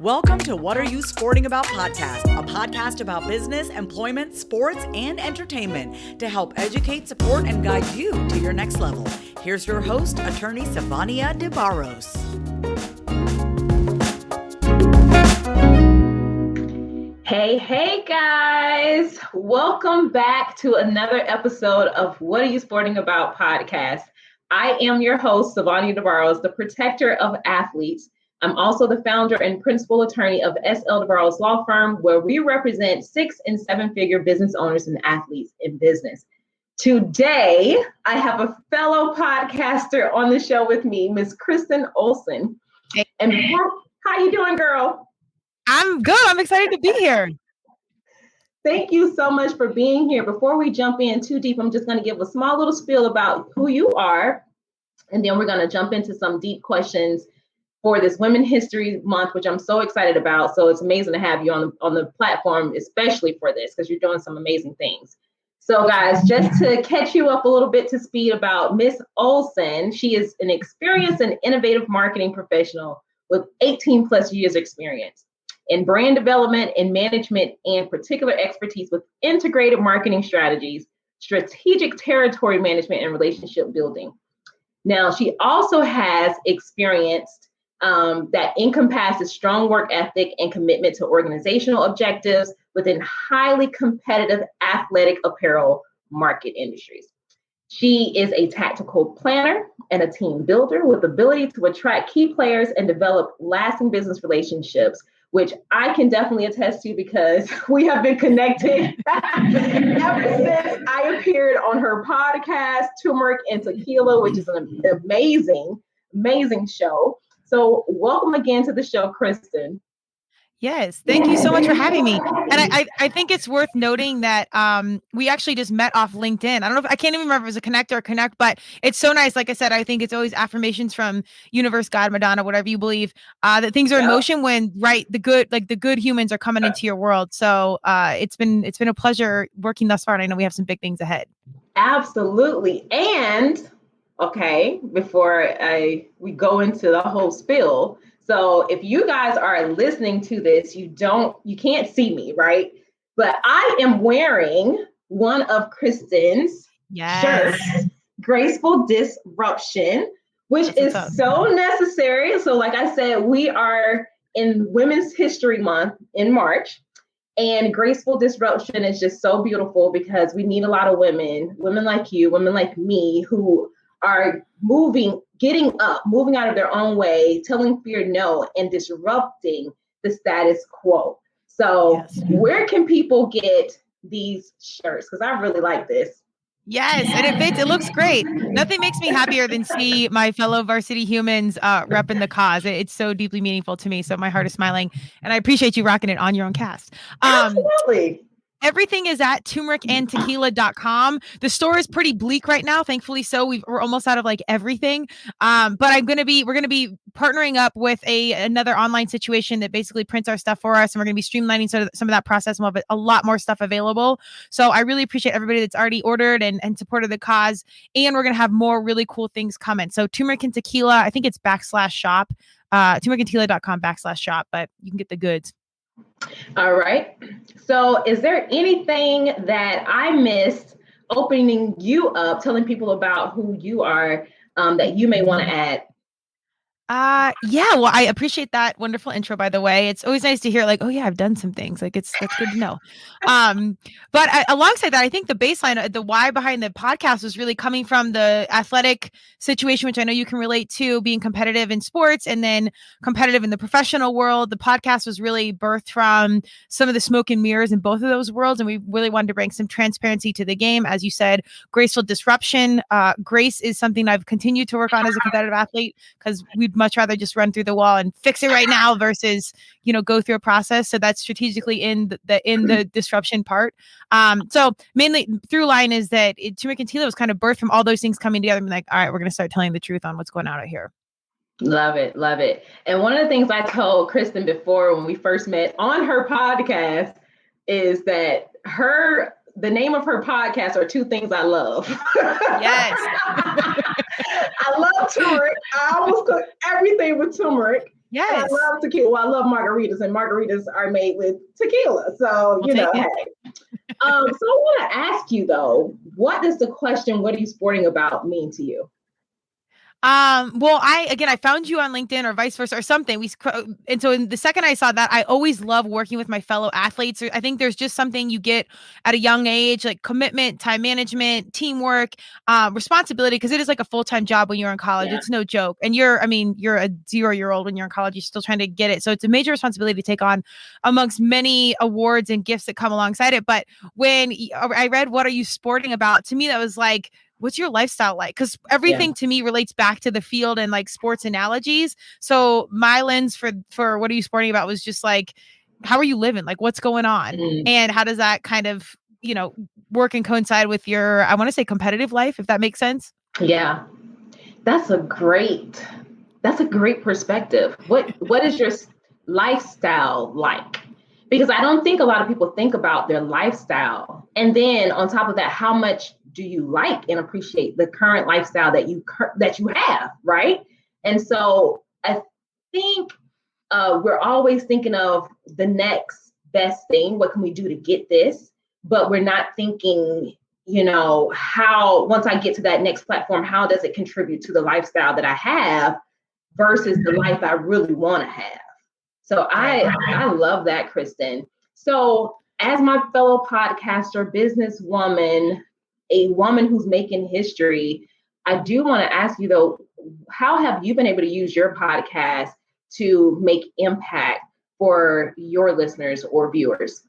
Welcome to What Are You Sporting About podcast, a podcast about business, employment, sports, and entertainment to help educate, support, and guide you to your next level. Here's your host, attorney Savania DeBarros. Hey guys, welcome back to another episode of What Are You Sporting About podcast. I am your host, Savania DeBarros, the protector of athletes. I'm also the founder and principal attorney of S.L. DeBarros Law Firm, where we represent 6- and 7-figure business owners and athletes in business. Today, I have a fellow podcaster on the show with me, Miss Kristen Olson. And how you doing, girl? I'm good. I'm excited to be here. Thank you so much for being here. Before we jump in too deep, I'm just going to give a small little spiel about who you are, and then we're going to jump into some deep questions for this Women's History Month, which I'm so excited about. So it's amazing to have you on the platform, especially for this, because you're doing some amazing things. So guys, just to catch you up a little bit to speed about Miss Olson, she is an experienced and innovative marketing professional with 18 plus years experience in brand development and management, and particular expertise with integrated marketing strategies, strategic territory management, and relationship building. Now, she also has experienced that encompasses strong work ethic and commitment to organizational objectives within highly competitive athletic apparel market industries. She is a tactical planner and a team builder with the ability to attract key players and develop lasting business relationships, which I can definitely attest to because we have been connected ever since I appeared on her podcast, Turmeric Tequila, which is an amazing show. So welcome again to the show, Kristen. Yes, thank you so much for having me. And I think it's worth noting that we actually just met off LinkedIn. I don't know I can't even remember if it was a connect or a connect, but it's so nice. Like I said, I think it's always affirmations from universe, God, Madonna, whatever you believe, that things are in motion when the good humans are coming into your world. So it's been a pleasure working thus far, and I know we have some big things ahead. Absolutely. And okay, before we go into the whole spill. So if you guys are listening to this, you can't see me, right? But I am wearing one of Kristen's shirts, Graceful Disruption, which is so necessary. So like I said, we are in Women's History Month in March, and Graceful Disruption is just so beautiful because we need a lot of women like you, women like me, who are moving out of their own way, telling fear no, and disrupting the status quo. So where can people get these shirts? Because I really like this. Yes, and it fits. It looks great. Nothing makes me happier than see my fellow varsity humans repping the cause. It's so deeply meaningful to me. So my heart is smiling, and I appreciate you rocking it on your own cast. Absolutely. Everything is at turmericandtequila.com. The store is pretty bleak right now, thankfully. So we're almost out of like everything. But we're going to be partnering up with another online situation that basically prints our stuff for us. And we're going to be streamlining some of that process. And we'll have a lot more stuff available. So I really appreciate everybody that's already ordered and supported the cause. And we're going to have more really cool things coming. So Turmeric and Tequila, I think it's /shop, turmericandtequila.com/shop, but you can get the goods. All right. So is there anything that I missed opening you up, telling people about who you are, that you may want to add? Well, I appreciate that wonderful intro, by the way. It's always nice to hear like, oh yeah, I've done some things. Like that's good to know. But alongside that, I think the baseline, the why behind the podcast was really coming from the athletic situation, which I know you can relate to, being competitive in sports and then competitive in the professional world. The podcast was really birthed from some of the smoke and mirrors in both of those worlds. And we really wanted to bring some transparency to the game. As you said, graceful disruption. Grace is something I've continued to work on as a competitive athlete, because we'd much rather just run through the wall and fix it right now versus, go through a process. So that's strategically in the disruption part. So mainly through line is that Turmeric and Tequila was kind of birthed from all those things coming together and like, all right, we're going to start telling the truth on what's going on out here. Love it. Love it. And one of the things I told Kristen before when we first met on her podcast is that her the name of her podcast are two things I love. Yes. I love turmeric. I almost cook everything with turmeric. Yes. And I love tequila. Well, I love margaritas, and margaritas are made with tequila. So, Hey. So I want to ask you though, what does the question, what are you sporting about, mean to you? Well, I found you on LinkedIn or vice versa or something. And so in the second I saw that, I always love working with my fellow athletes. I think there's just something you get at a young age, like commitment, time management, teamwork, responsibility, because it is like a full-time job when you're in college. Yeah. It's no joke. And you're a 0-year-old when you're in college, you're still trying to get it. So it's a major responsibility to take on amongst many awards and gifts that come alongside it. But when I read, what are you sporting about? To me, that was like, what's your lifestyle like? Because everything to me relates back to the field and like sports analogies. So my lens for what are you sporting about was just like, how are you living? Like, what's going on? And how does that kind of, work and coincide with your, I want to say, competitive life, if that makes sense? Yeah, that's a great perspective. What is your lifestyle like? Because I don't think a lot of people think about their lifestyle. And then on top of that, how much do you like and appreciate the current lifestyle that you have, right? And so I think we're always thinking of the next best thing. What can we do to get this? But we're not thinking, how, once I get to that next platform, how does it contribute to the lifestyle that I have versus the life I really want to have? So I love that, Kristen. So as my fellow podcaster, businesswoman, a woman who's making history, I do want to ask you though, how have you been able to use your podcast to make impact for your listeners or viewers?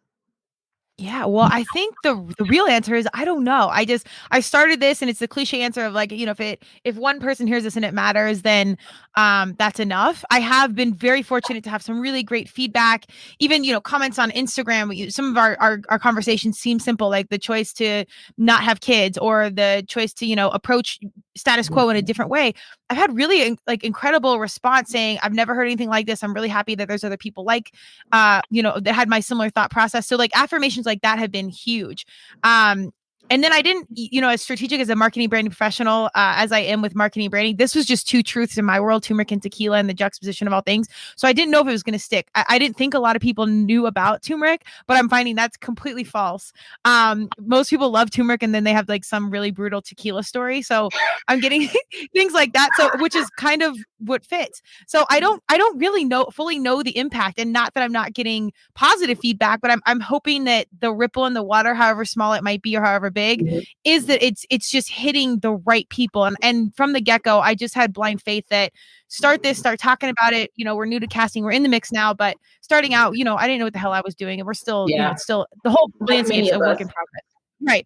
Yeah, well, I think the real answer is I don't know. I started this, and it's the cliche answer of like, if one person hears this and it matters, then that's enough. I have been very fortunate to have some really great feedback, even comments on Instagram. Some of our conversations seem simple, like the choice to not have kids or the choice to approach status quo in a different way. I've had really incredible response saying, I've never heard anything like this. I'm really happy that there's other people that had my similar thought process. So like affirmations like that have been huge. And then I didn't, as strategic as a marketing branding professional, as I am with marketing branding, this was just two truths in my world, turmeric and tequila and the juxtaposition of all things. So I didn't know if it was going to stick. I didn't think a lot of people knew about turmeric, but I'm finding that's completely false. Most people love turmeric and then they have like some really brutal tequila story. So I'm getting things like that. So, which is kind of what fits. So I don't really fully know the impact, and not that I'm not getting positive feedback, but I'm hoping that the ripple in the water, however small it might be or however big, is that it's just hitting the right people. And from the get-go, I just had blind faith that start talking about it. We're new to casting, we're in the mix now, but starting out, I didn't know what the hell I was doing, and we're still, it's still the whole landscape's a work in progress. Right.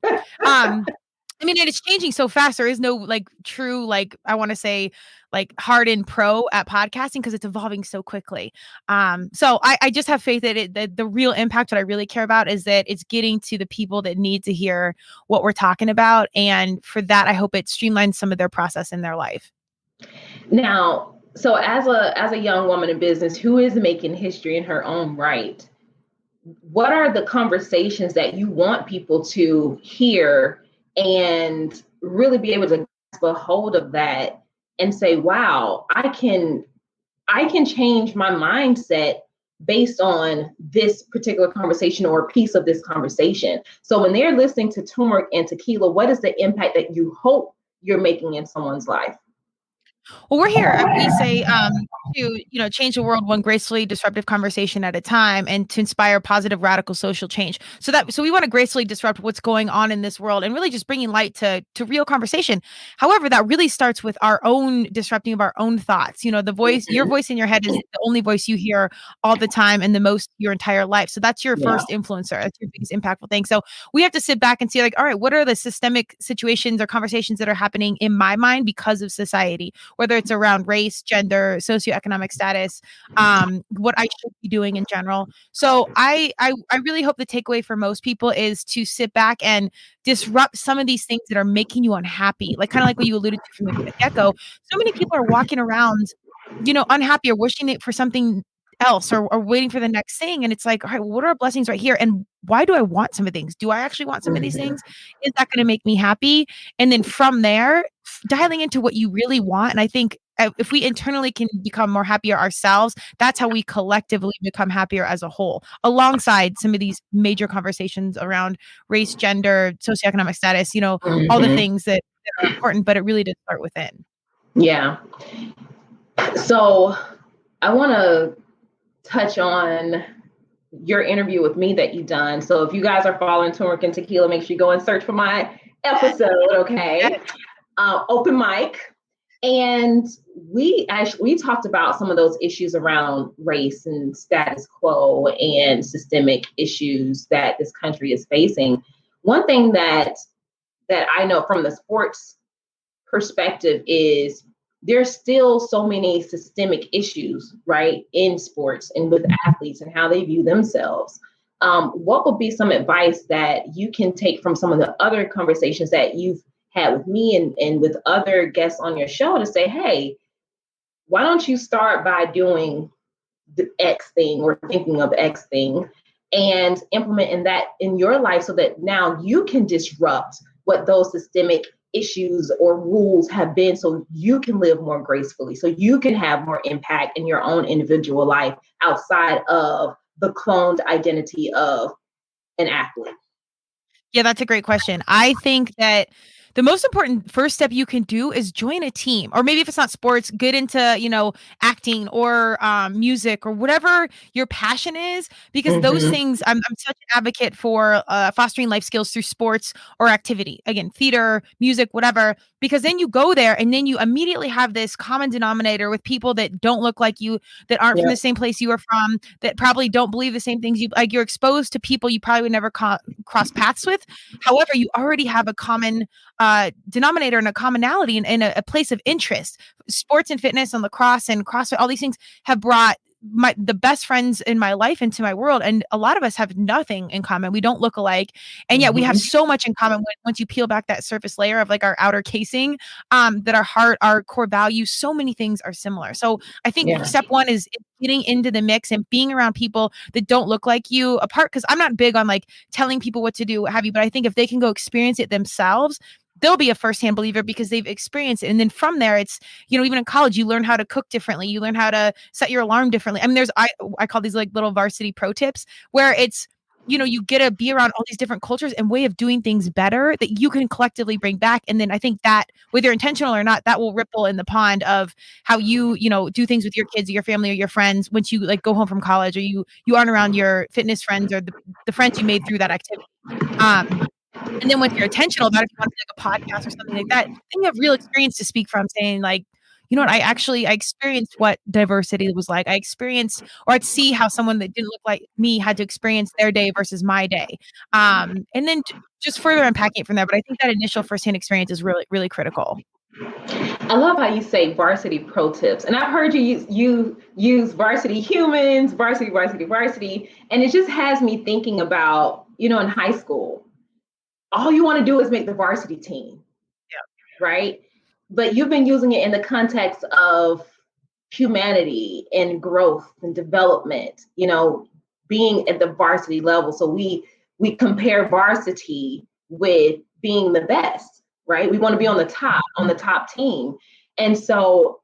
And it's changing so fast. There is no true, I want to say hardened pro at podcasting because it's evolving so quickly. So I just have faith that the real impact, what I really care about, is that it's getting to the people that need to hear what we're talking about. And for that, I hope it streamlines some of their process in their life. Now, so as a young woman in business who is making history in her own right, what are the conversations that you want people to hear and really be able to grasp a hold of that and say, wow, I can change my mindset based on this particular conversation or a piece of this conversation? So when they're listening to turmeric and tequila, what is the impact that you hope you're making in someone's life? Well, we're here. We say to change the world one gracefully disruptive conversation at a time, and to inspire positive radical social change. So we want to gracefully disrupt what's going on in this world and really just bringing light to real conversation. However, that really starts with our own disrupting of our own thoughts. The voice, your voice in your head is the only voice you hear all the time and the most your entire life. So that's your first influencer. That's your biggest impactful thing. So we have to sit back and see all right, what are the systemic situations or conversations that are happening in my mind because of society, whether it's around race, gender, socioeconomic status, what I should be doing in general. So I really hope the takeaway for most people is to sit back and disrupt some of these things that are making you unhappy. Kind of like what you alluded to from the get-go. So many people are walking around, unhappy or wishing it for something else or waiting for the next thing. And it's like, all right, well, what are our blessings right here? And why do I want some of things? Do I actually want some of these things? Is that going to make me happy? And then from there, dialing into what you really want. And I think if we internally can become more happier ourselves, that's how we collectively become happier as a whole, alongside some of these major conversations around race, gender, socioeconomic status, all the things that are important, but it really does start within. Yeah. So I want to touch on your interview with me that you've done. So if you guys are following Turmeric and Tequila, make sure you go and search for my episode, okay? Open mic. And we talked about some of those issues around race and status quo and systemic issues that this country is facing. One thing that I know from the sports perspective is there's still so many systemic issues, right, in sports and with athletes and how they view themselves. What would be some advice that you can take from some of the other conversations that you've had with me and with other guests on your show to say, hey, why don't you start by doing the X thing or thinking of X thing and implementing that in your life so that now you can disrupt what those systemic issues or rules have been, so you can live more gracefully, so you can have more impact in your own individual life outside of the cloned identity of an athlete? Yeah, that's a great question. I think that the most important first step you can do is join a team, or maybe if it's not sports, get into, acting or music or whatever your passion is, because those things, I'm such an advocate for fostering life skills through sports or activity. Again, theater, music, whatever, because then you go there and then you immediately have this common denominator with people that don't look like you, that aren't from the same place you are from, that probably don't believe the same things you like. You're exposed to people you probably would never cross paths with. However, you already have a common denominator and a commonality and a place of interest. Sports and fitness and lacrosse and CrossFit, all these things have brought the best friends in my life into my world. And a lot of us have nothing in common. We don't look alike. And yet we have so much in common once you peel back that surface layer of like our outer casing, that our heart, our core values, so many things are similar. So I think step one is getting into the mix and being around people that don't look like you apart. Cause I'm not big on like telling people what to do, what have you, but I think if they can go experience it themselves, they'll be a firsthand believer because they've experienced it. And then from there, it's, even in college, you learn how to cook differently. You learn how to set your alarm differently. I mean, I call these like little varsity pro tips where it's, you get to be around all these different cultures and way of doing things better that you can collectively bring back. And then I think that whether intentional or not, that will ripple in the pond of how you do things with your kids or your family or your friends once you like go home from college, or you aren't around your fitness friends or the friends you made through that activity. And then once you're intentional about it, if you want to do like a podcast or something like that, then you have real experience to speak from, saying like, you know what, I experienced what diversity was like. I experienced, or I'd see how someone that didn't look like me had to experience their day versus my day. And then just further unpacking it from there. But I think that initial firsthand experience is really, really critical. I love how you say varsity pro tips. And I've heard you use varsity humans, varsity, and it just has me thinking about, in high school, all you want to do is make the varsity team. Yeah. Right? But you've been using it in the context of humanity and growth and development, being at the varsity level. So we compare varsity with being the best, right? We want to be on the top team. And so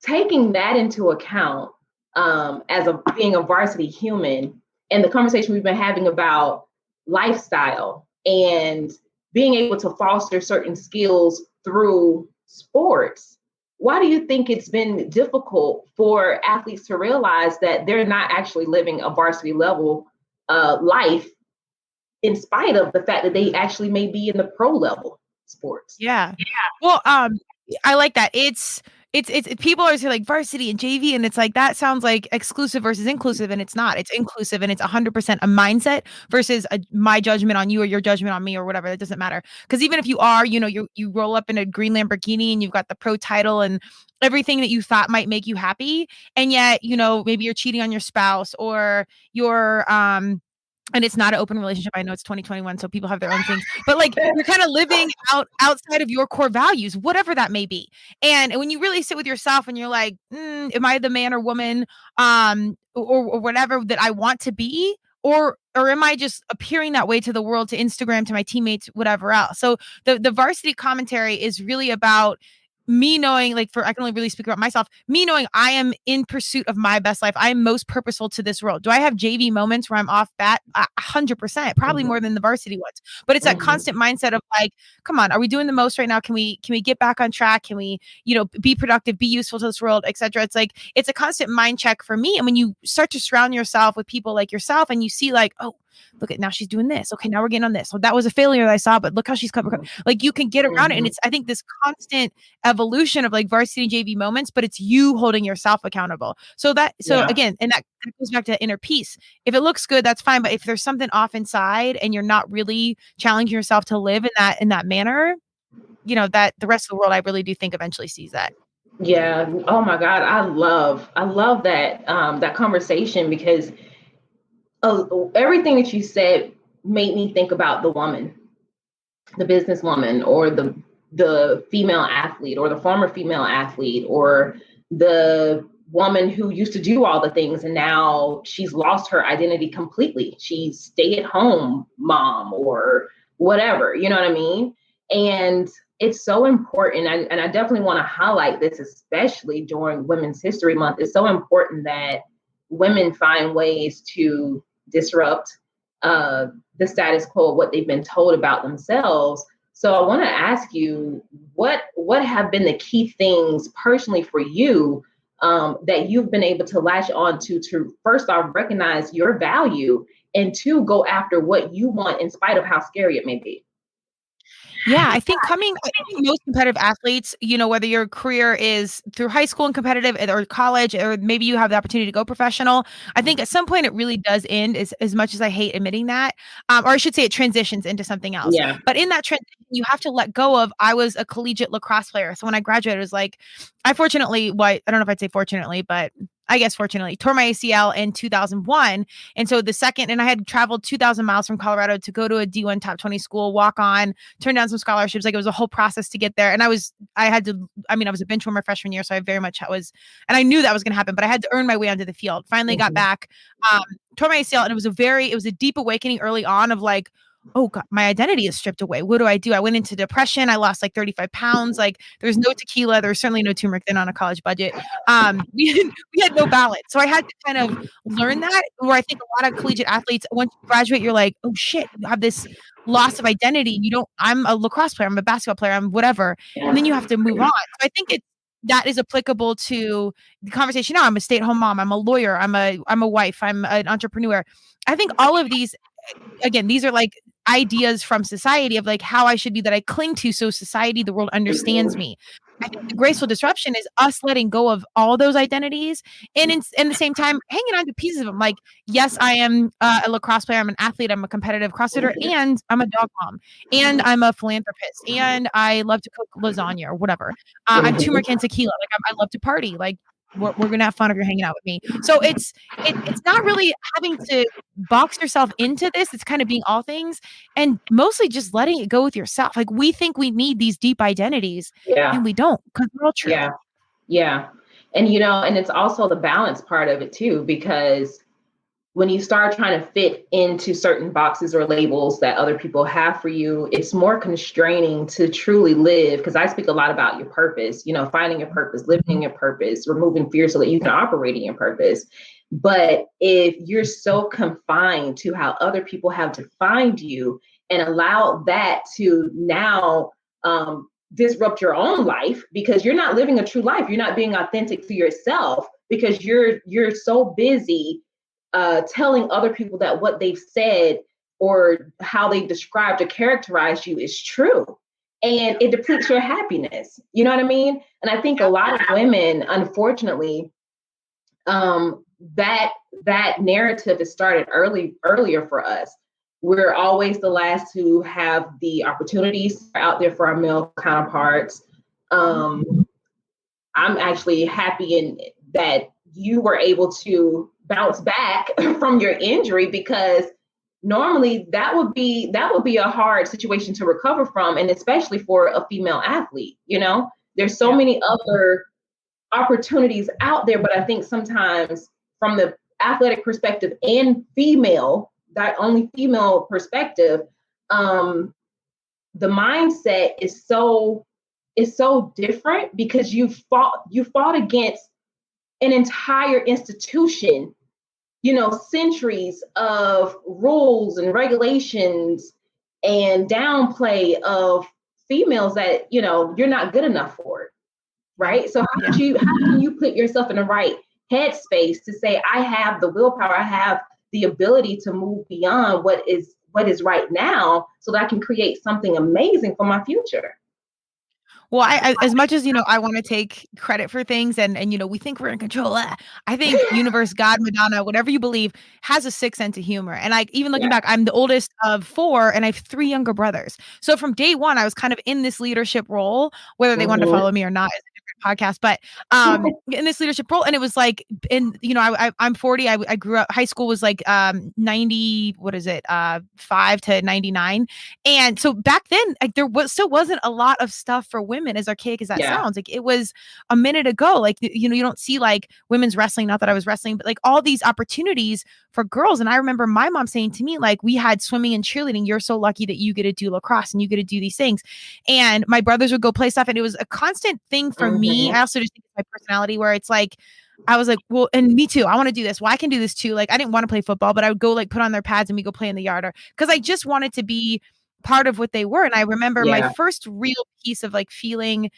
taking that into account, as being a varsity human, and the conversation we've been having about lifestyle and being able to foster certain skills through sports, why do you think it's been difficult for athletes to realize that they're not actually living a varsity level life, in spite of the fact that they actually may be in the pro level sports? Yeah. Well, I like that. It's people are saying like varsity and JV, and it's like that sounds like exclusive versus inclusive, and it's not. It's inclusive, and it's 100% a mindset versus my judgment on you or your judgment on me or whatever. It doesn't matter, because even if you are, you roll up in a green Lamborghini and you've got the pro title and everything that you thought might make you happy, and yet maybe you're cheating on your spouse, or you're and it's not an open relationship. I know it's 2021, so people have their own things, but like you're kind of living outside of your core values, whatever that may be. And when you really sit with yourself and you're like, am I the man or woman, or whatever that I want to be? Or am I just appearing that way to the world, to Instagram, to my teammates, whatever else? So the varsity commentary is really about me knowing, like, I can only really speak about myself, me knowing I am in pursuit of my best life. I am most purposeful to this world. Do I have JV moments where I'm off bat? 100%, probably more than the varsity ones. But it's that constant mindset of like, come on, are we doing the most right now? Can we get back on track? Can we, be productive, be useful to this world, etc.? It's like, it's a constant mind check for me. And when you start to surround yourself with people like yourself and you see like, oh, look at, now she's doing this. Okay, now we're getting on this. So that was a failure that I saw, but look how she's covered. Like, you can get around it. And it's, I think, this constant evolution of like varsity and JV moments, but it's you holding yourself accountable. Again, and that goes back to inner peace. If it looks good, that's fine. But if there's something off inside and you're not really challenging yourself to live in that manner, that the rest of the world, I really do think eventually sees that. Yeah. Oh my God. I love that, that conversation, because everything that you said made me think about the woman, the businesswoman, or the female athlete, or the former female athlete, or the woman who used to do all the things and now she's lost her identity completely. She's stay-at-home mom or whatever, you know what I mean? And it's so important. And I definitely want to highlight this, especially during Women's History Month. It's so important that women find ways to disrupt the status quo of what they've been told about themselves. So I want to ask you, what have been the key things personally for you that you've been able to latch on to first off recognize your value, and two, go after what you want in spite of how scary it may be? Yeah, I think most competitive athletes, whether your career is through high school and competitive or college, or maybe you have the opportunity to go professional, I think at some point it really does end, as much as I hate admitting that, or I should say it transitions into something else. Yeah. But in that transition, you have to let go of, I was a collegiate lacrosse player. So when I graduated, it was like, I fortunately, I don't know if I'd say fortunately, but I guess fortunately, tore my ACL in 2001. And so and I had traveled 2,000 miles from Colorado to go to a D1 top 20 school, walk on, turn down some scholarships. Like, it was a whole process to get there. And I was a bench warmer freshman year. So I very much and I knew that was going to happen, but I had to earn my way onto the field. Finally got back, tore my ACL. And it was a deep awakening early on of like, oh God, my identity is stripped away. What do? I went into depression. I lost like 35 pounds. Like, there's no tequila. There's certainly no turmeric then on a college budget. We had no balance. So I had to kind of learn that, where I think a lot of collegiate athletes, once you graduate, you're like, oh shit, you have this loss of identity. I'm a lacrosse player. I'm a basketball player. I'm whatever. And then you have to move on. So I think that is applicable to the conversation now. I'm a stay-at-home mom. I'm a lawyer. I'm a wife. I'm an entrepreneur. I think all of these, again, these are like ideas from society of like how I should be, that I cling to, so society, the world understands me. I think the graceful disruption is us letting go of all those identities, and in the same time hanging on to pieces of them. Like, yes, I am a lacrosse player, I'm an athlete, I'm a competitive CrossFitter, and I'm a dog mom, and I'm a philanthropist, and I love to cook lasagna or whatever. I'm turmeric and tequila. Like, I love to party. Like, we're gonna have fun if you're hanging out with me. So it's not really having to box yourself into this. It's kind of being all things, and mostly just letting it go with yourself. Like, we think we need these deep identities, and we don't, because we're all true. Yeah. And and it's also the balance part of it too, because when you start trying to fit into certain boxes or labels that other people have for you, it's more constraining to truly live. Because I speak a lot about your purpose, finding your purpose, living in your purpose, removing fear so that you can operate in your purpose. But if you're so confined to how other people have defined you and allow that to now disrupt your own life, because you're not living a true life, you're not being authentic to yourself, because you're so busy telling other people that what they've said or how they described or characterized you is true. And it depletes your happiness. You know what I mean? And I think a lot of women, unfortunately, that narrative is started earlier for us. We're always the last to have the opportunities out there for our male counterparts. I'm actually happy that you were able to bounce back from your injury, because normally that would be a hard situation to recover from, and especially for a female athlete. There's so many other opportunities out there, but I think sometimes from the athletic perspective and that only female perspective, the mindset is so different, because you fought against an entire institution, centuries of rules and regulations and downplay of females that, you're not good enough for, right? So how can you put yourself in the right headspace to say, I have the willpower, I have the ability to move beyond what is right now, so that I can create something amazing for my future? Well, I as much as, I want to take credit for things and, we think we're in control. I think universe, God, Madonna, whatever you believe, has a sick sense of humor. And even looking back, I'm the oldest of 4 and I have 3 younger brothers. So from day one, I was kind of in this leadership role, whether they wanted to follow me or not is a different podcast, but in this leadership role. And it was like, I'm 40. I grew up, high school was like 90, 5 to 99. And so back then, like there still wasn't a lot of stuff for women, as archaic as that sounds. Like it was a minute ago. Like, you don't see like women's wrestling, not that I was wrestling, but like all these opportunities for girls. And I remember my mom saying to me, like, we had swimming and cheerleading. You're so lucky that you get to do lacrosse and you get to do these things. And my brothers would go play stuff. And it was a constant thing for me. I also just think it's my personality where it's like, I was like, well, and me too. I want to do this. Well, I can do this too. Like, I didn't want to play football, but I would go like put on their pads and we go play in the yard, because I just wanted to be part of what they were. And I remember my first real piece of like feeling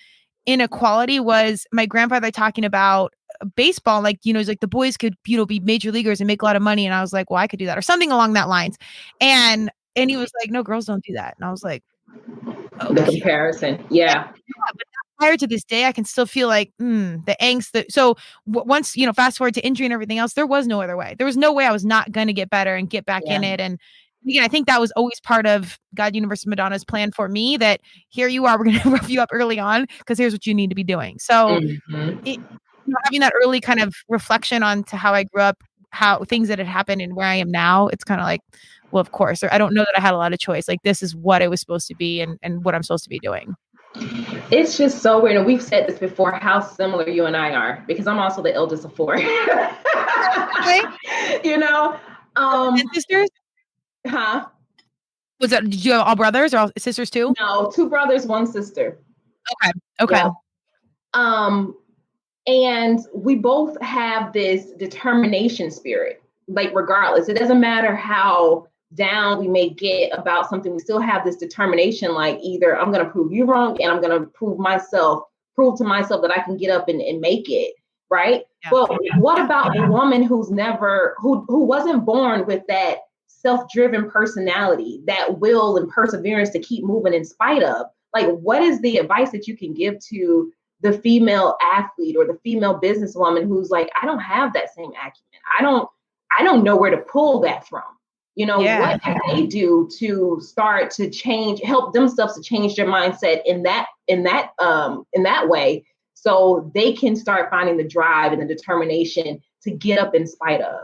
inequality was my grandfather talking about baseball. Like, it's like the boys could, be major leaguers and make a lot of money. And I was like, well, I could do that, or something along that lines. And he was like, no, girls don't do that. And I was like, okay. The comparison. Yeah. But prior to this day, I can still feel like the angst. So once, fast forward to injury and everything else, there was no other way. There was no way I was not going to get better and get back in it. And again, I think that was always part of God, Universe, Madonna's plan for me, that here you are, we're going to rough you up early on, because here's what you need to be doing. So having that early kind of reflection on to how I grew up, how things that had happened and where I am now, it's kind of like, well, of course, I don't know that I had a lot of choice. Like, this is what it was supposed to be and what I'm supposed to be doing. It's just so weird. And we've said this before, how similar you and I are, because I'm also the eldest of 4. Okay. And sisters? Huh? Did you have all brothers or all sisters too? No, 2 brothers, 1 sister. Okay. Yeah. And we both have this determination spirit. Like, regardless, it doesn't matter how down we may get about something, we still have this determination. Like, either I'm going to prove you wrong, and I'm going to prove to myself that I can get up and make it. Right. Yeah. But what about a woman who wasn't born with that self-driven personality, that will and perseverance to keep moving in spite of? Like, what is the advice that you can give to the female athlete or the female businesswoman who's like, I don't have that same acumen. I don't know where to pull that from. What can they do to start to help themselves to change their mindset in that way, so they can start finding the drive and the determination to get up in spite of?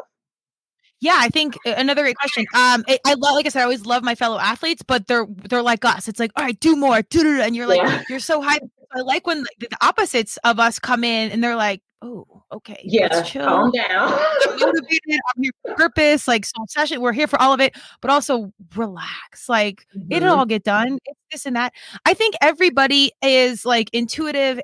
Yeah, I think another great question. I love, like I said, I always love my fellow athletes, but they're like us. It's like, all right, do more, and you're like, you're so hyped. I like when the opposites of us come in and they're like, oh, okay, let's chill, calm down. I'm motivated. I'm here for purpose. Like, so session, we're here for all of it, but also relax. Like, it'll all get done. It's this and that. I think everybody is like intuitive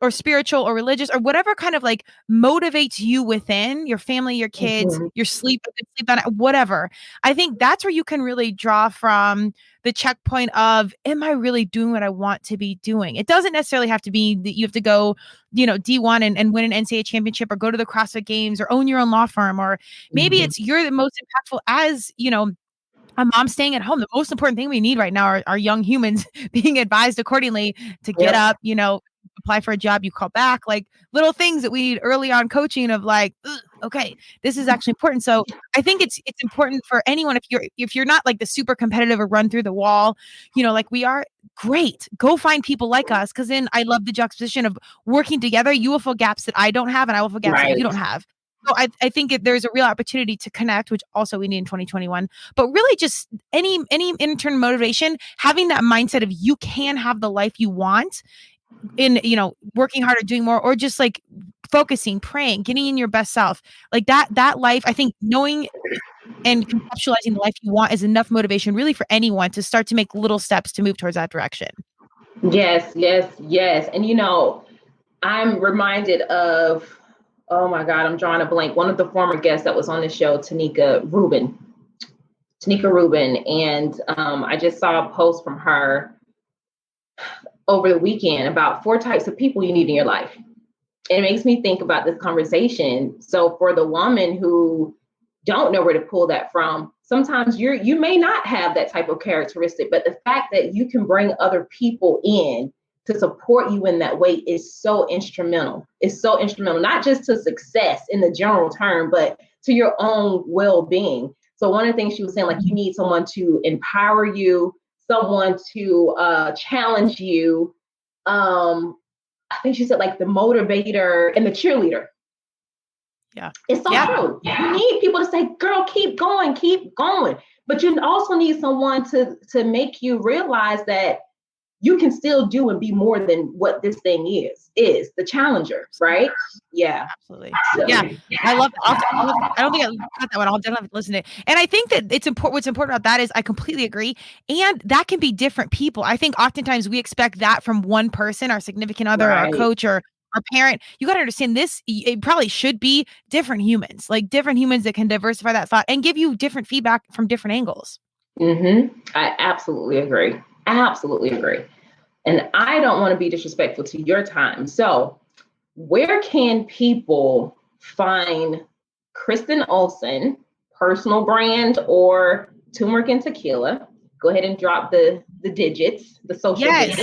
or spiritual or religious or whatever kind of like motivates you within your family, your kids, your sleep on it, whatever. I think that's where you can really draw from the checkpoint of, am I really doing what I want to be doing? It doesn't necessarily have to be that you have to go, D1 and win an NCAA championship, or go to the CrossFit Games, or own your own law firm, or maybe it's you're the most impactful as, a mom staying at home. The most important thing we need right now are young humans being advised accordingly to get up, apply for a job, you call back, like little things that we need early on coaching of like, okay, this is actually important. So I think it's important for anyone, if you're not like the super competitive or run through the wall, like we are, great, go find people like us. Cause then I love the juxtaposition of working together. You will fill gaps that I don't have, and I will fill gaps that you don't have. So I think there's a real opportunity to connect, which also we need in 2021, but really just any intern motivation, having that mindset of you can have the life you want in, working harder, doing more, or just like focusing, praying, getting in your best self, like that life. I think knowing and conceptualizing the life you want is enough motivation really for anyone to start to make little steps to move towards that direction. Yes, yes, yes. And I'm reminded of, oh my God, I'm drawing a blank. One of the former guests that was on the show, Tanika Rubin. And I just saw a post from her over the weekend about 4 types of people you need in your life. It makes me think about this conversation. So for the woman who don't know where to pull that from, sometimes you may not have that type of characteristic, but the fact that you can bring other people in to support you in that way is so instrumental. It's so instrumental, not just to success in the general term, but to your own well-being. So one of the things she was saying, like, you need someone to empower you, someone to challenge you. I think she said like the motivator and the cheerleader. Yeah. It's so true. You need people to say, girl, keep going. But you also need someone to make you realize that you can still do and be more than what this thing is the challenger, right? Yeah. Absolutely. Yeah. I love that. I don't think I got that one. I'll definitely listen to it. And I think that it's important. What's important about that is I completely agree. And that can be different people. I think oftentimes we expect that from one person, our significant other, our coach, or our parent. You got to understand this. It probably should be different humans that can diversify that thought and give you different feedback from different angles. Mm-hmm. I absolutely agree. And I don't want to be disrespectful to your time. So where can people find Kristen Olson, personal brand, or Turmeric and Tequila? Go ahead and drop the digits, the social digits.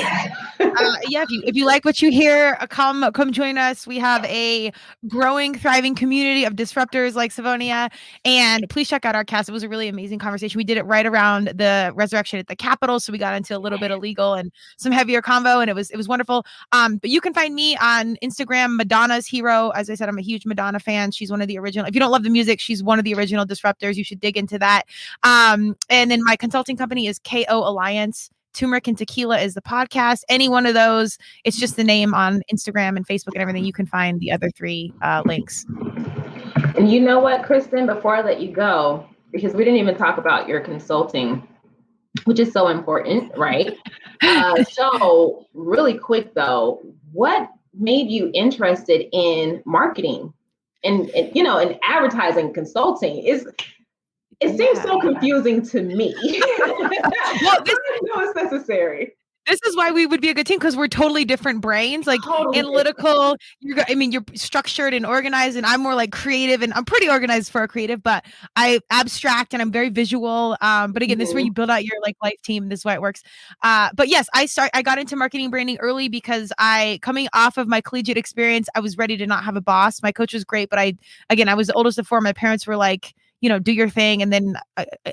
If you like what you hear, come join us. We have a growing, thriving community of disruptors like Savonia, and please check out our cast. It was a really amazing conversation. We did it right around the resurrection at the Capitol, so we got into a little bit of legal and some heavier combo, and it was wonderful. But you can find me on Instagram, Madonna's Hero. As I said, I'm a huge Madonna fan. She's one of the original. If you don't love the music, she's one of the original disruptors. You should dig into that. And then my consulting company is KO Alliance. Turmeric and Tequila is the podcast. Any one of those, it's just the name on Instagram and Facebook and everything. You can find the other 3 links. And you know what, Kristen, before I let you go, because we didn't even talk about your consulting, which is so important, right? So really quick though, what made you interested in marketing and advertising consulting? It seems so confusing to me. Well, it's necessary. This is why we would be a good team, because we're totally different brains, like analytical. You're structured and organized, and I'm more like creative, and I'm pretty organized for a creative, but I abstract and I'm very visual. But again, this is where you build out your like life team. This is why it works. But yes, I got into marketing branding early because coming off of my collegiate experience, I was ready to not have a boss. My coach was great, but I was the oldest of 4. My parents were like, do your thing. And then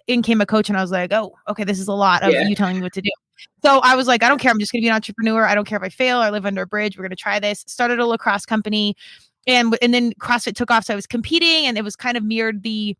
in came a coach, and I was like, oh, okay, this is a lot of you telling me what to do. So I was like, I don't care. I'm just going to be an entrepreneur. I don't care if I fail. I live under a bridge. We're going to try this. Started a lacrosse company, and then CrossFit took off. So I was competing, and it was kind of mirrored the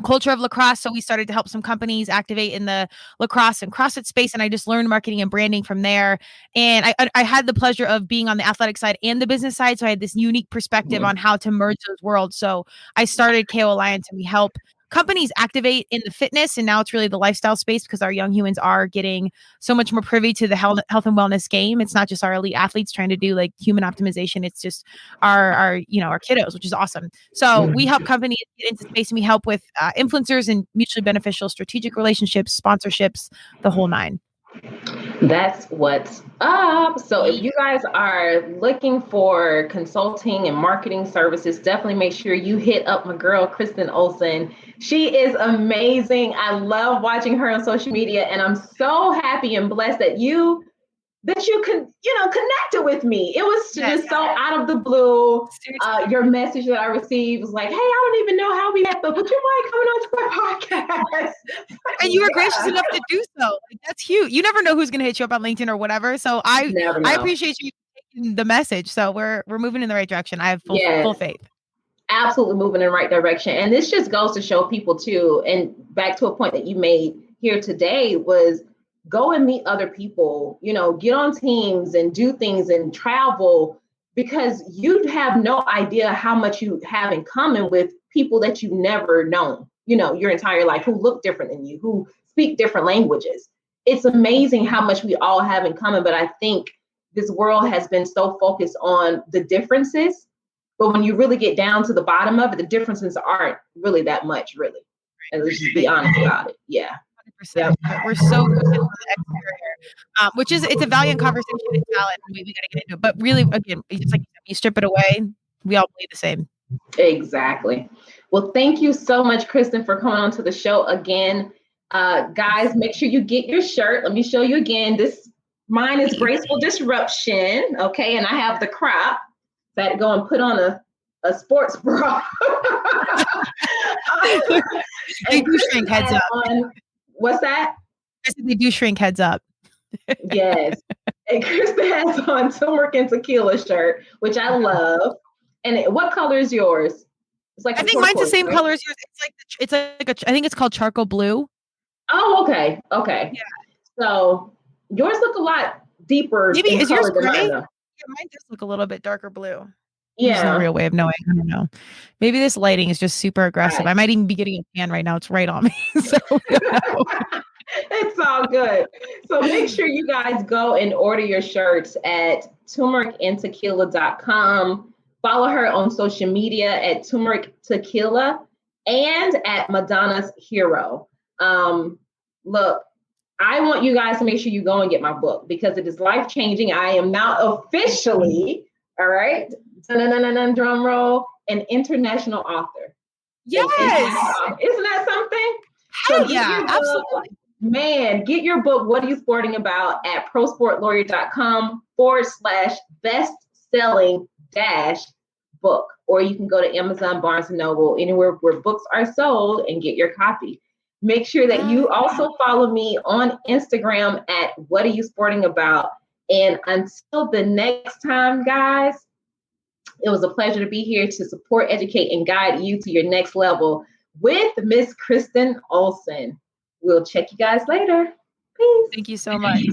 culture of lacrosse. So we started to help some companies activate in the lacrosse and CrossFit space. And I just learned marketing and branding from there. And I had the pleasure of being on the athletic side and the business side. So I had this unique perspective on how to merge those worlds. So I started KO Alliance, and we help companies activate in the fitness, and now it's really the lifestyle space, because our young humans are getting so much more privy to the health and wellness game. It's not just our elite athletes trying to do like human optimization. It's just our kiddos, which is awesome. So we help companies get into space, and we help with influencers and mutually beneficial strategic relationships, sponsorships, the whole 9. That's what's up. So if you guys are looking for consulting and marketing services, definitely make sure you hit up my girl, Kristen Olson. She is amazing. I love watching her on social media, and I'm so happy and blessed that you connected with me. It was just so out of the blue. Your message that I received was like, hey, I don't even know how we met, but would you mind coming on to my podcast? And you were gracious enough to do so. Like, that's huge. You never know who's going to hit you up on LinkedIn or whatever. So I appreciate you taking the message. So we're moving in the right direction. I have full faith. absolutely moving in the right direction. And this just goes to show people too, and back to a point that you made here today, was go and meet other people, get on teams and do things and travel, because you have no idea how much you have in common with people that you've never known, your entire life, who look different than you, who speak different languages. It's amazing how much we all have in common. But I think this world has been so focused on the differences. But when you really get down to the bottom of it, the differences aren't really that much, really. And let's just be honest about it. Yeah. 100%. Yep. We're so good for the exterior, which is, it's a valiant conversation in talent. We got to get into it. But really, again, it's like you strip it away, we all believe the same. Exactly. Well, thank you so much, Kristen, for coming on to the show again. Guys, make sure you get your shirt. Let me show you again. Mine is Graceful Disruption. Okay. And I have the crop that go and put on a sports bra. They do shrink heads up. What's that? I said they do shrink heads up. Yes. And Kristen has on Turmeric and Tequila shirt, which I love. And what color is yours? It's like, I think mine's the same color as yours. It's like I think it's called charcoal blue. Oh, okay. Okay. Yeah. So yours look a lot deeper. Maybe is yours gray? Mine, yeah, mine does look a little bit darker blue. Yeah. There's no real way of knowing. I don't know. Maybe this lighting is just super aggressive. Right. I might even be getting a tan right now. It's right on me. So it's all good. So make sure you guys go and order your shirts at turmericandtequila.com. Follow her on social media at Turmeric Tequila and at Madonna's Hero. Look, I want you guys to make sure you go and get my book, because it is life-changing. I am now officially, all right, drum roll, an international author. Yes. Isn't that something? Hell yeah, absolutely. Man, get your book, What Are You Sporting About, at prosportlawyer.com/best-selling-book. Or you can go to Amazon, Barnes & Noble, anywhere where books are sold, and get your copy. Make sure that you also follow me on Instagram at What Are You Sporting About. And until the next time, guys, it was a pleasure to be here to support, educate, and guide you to your next level with Miss Kristen Olson. We'll check you guys later. Peace. Thank you so much.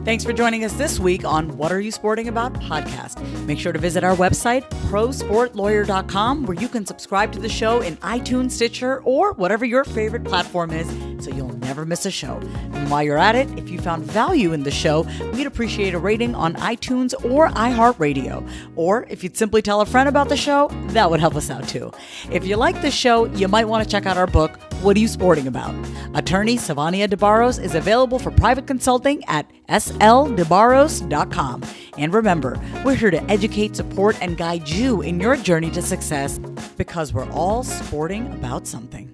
Thanks for joining us this week on What Are You Sporting About podcast. Make sure to visit our website, prosportlawyer.com, where you can subscribe to the show in iTunes, Stitcher, or whatever your favorite platform is, so you'll never miss a show. And while you're at it, if you found value in the show, we'd appreciate a rating on iTunes or iHeartRadio. Or if you'd simply tell a friend about the show, that would help us out too. If you like the show, you might want to check out our book, What Are You Sporting About? Attorney Savania DeBarros is available for private consulting at sldebarros.com. And remember, we're here to educate, support, and guide you in your journey to success, because we're all sporting about something.